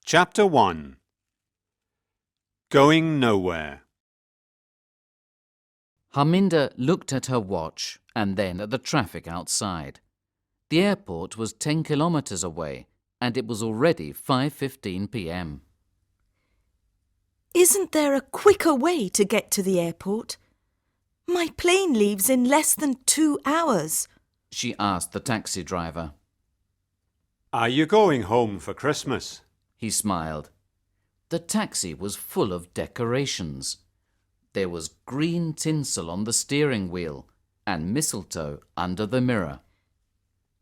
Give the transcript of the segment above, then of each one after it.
Chapter 1 Going Nowhere. Harminder looked at her watch and then at the traffic outside. The airport was 10 kilometers away and it was already 5:15 p.m. Isn't there a quicker way to get to the airport? My plane leaves in less than 2 hours, she asked the taxi driver. Are you going home for Christmas? He smiled. The taxi was full of decorations. There was green tinsel on the steering wheel and mistletoe under the mirror.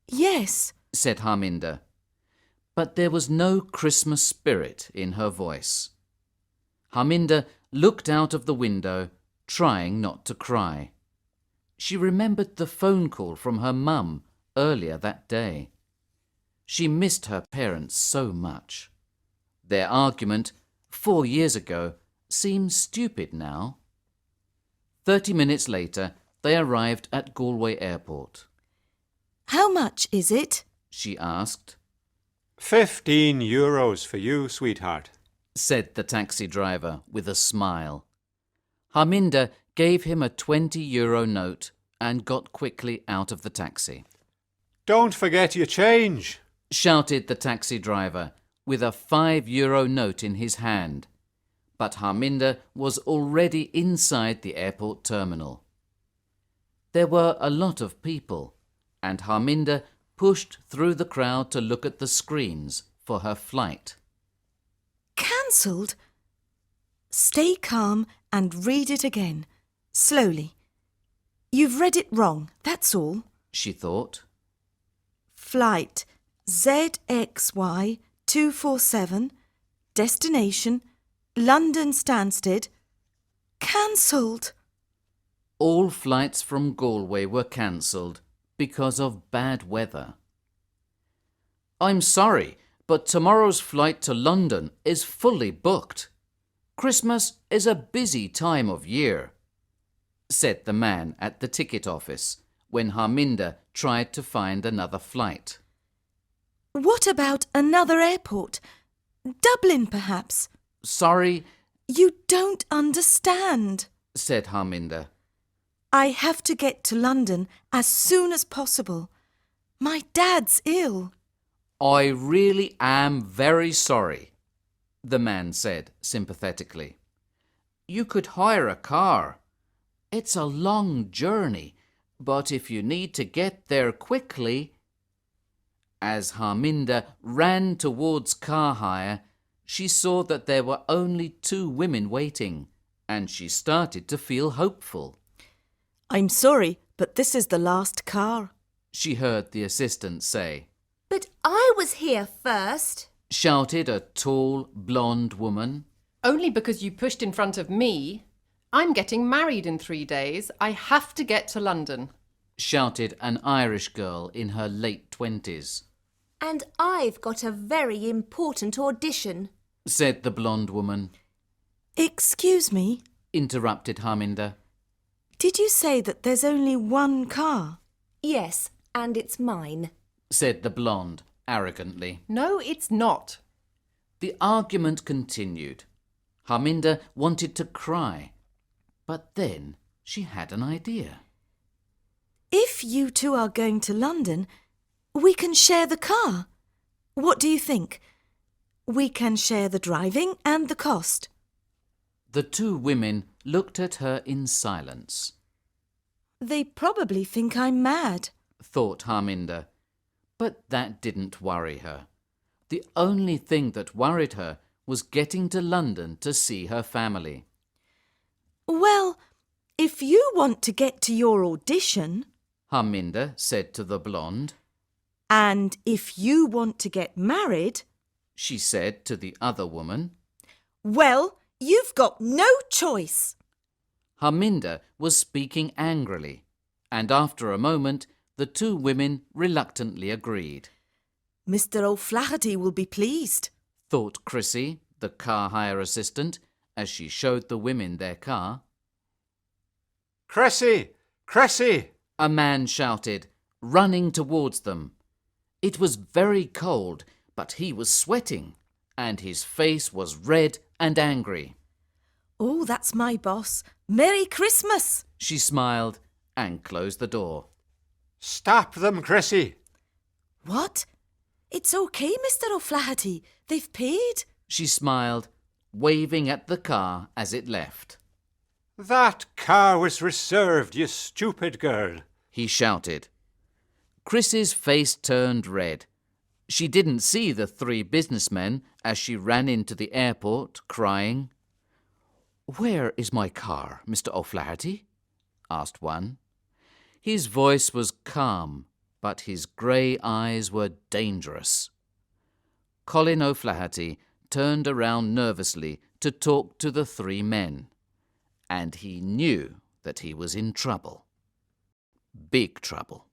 Yes, said Harminder. But there was no Christmas spirit in her voice. Harminder looked out of the window, trying not to cry. She remembered the phone call from her mum earlier that day. She missed her parents so much. Their argument 4 years ago seemed stupid now. 30 minutes later, they arrived at Galway Airport. How much is it? She asked. €15 for you, sweetheart, said the taxi driver with a smile. Harminder gave him a €20 note and got quickly out of the taxi. Don't forget your change, shouted the taxi driver with a €5 note in his hand. But Harminder was already inside the airport terminal. There were a lot of people, and Harminder pushed through the crowd to look at the screens for her flight. Cancelled? Stay calm and read it again, slowly. You've read it wrong, that's all, she thought. Flight ZXY 247, destination London Stansted, cancelled. All flights from Galway were cancelled because of bad weather. I'm sorry, but tomorrow's flight to London is fully booked. Christmas is a busy time of year, said the man at the ticket office when Harminder tried to find another flight. What about another airport? Dublin, perhaps? Sorry. You don't understand, said Harminder. I have to get to London as soon as possible. My dad's ill. I really am very sorry, the man said sympathetically. You could hire a car. It's a long journey, but if you need to get there quickly... As Harminder ran towards car hire, she saw that there were only 2 women waiting, and she started to feel hopeful. I'm sorry, but this is the last car, she heard the assistant say. But I was here first, shouted a tall, blonde woman. Only because you pushed in front of me. I'm getting married in 3 days. I have to get to London, shouted an Irish girl in her late 20s. And I've got a very important audition, said the blonde woman. Excuse me, interrupted Harminder. Did you say that there's only one car? Yes, and it's mine, said the blonde arrogantly. No, it's not. The argument continued. Harminder wanted to cry, but then she had an idea. If you 2 are going to London, we can share the car. What do you think? We can share the driving and the cost. The 2 women looked at her in silence. They probably think I'm mad, thought Harminder. But that didn't worry her. The only thing that worried her was getting to London to see her family. Well, if you want to get to your audition, Harminder said to the blonde. And if you want to get married, she said to the other woman. Well, you've got no choice. Harminder was speaking angrily, and after a moment the 2 women reluctantly agreed. Mr. O'Flaherty will be pleased, thought Chrissy, the car hire assistant, as she showed the women their car. Cressy! Cressy! A man shouted, running towards them. It was very cold, but he was sweating, and his face was red and angry. Oh, that's my boss. Merry Christmas! She smiled and closed the door. Stop them, Chrissy. What? It's okay, Mr. O'Flaherty. They've paid. She smiled, waving at the car as it left. That car was reserved, you stupid girl. He shouted. Chris's face turned red. She didn't see the three businessmen as she ran into the airport, crying. "Where is my car, Mr. O'Flaherty?" asked one. His voice was calm, but his grey eyes were dangerous. Colin O'Flaherty turned around nervously to talk to the three men, and he knew that he was in trouble. Big trouble.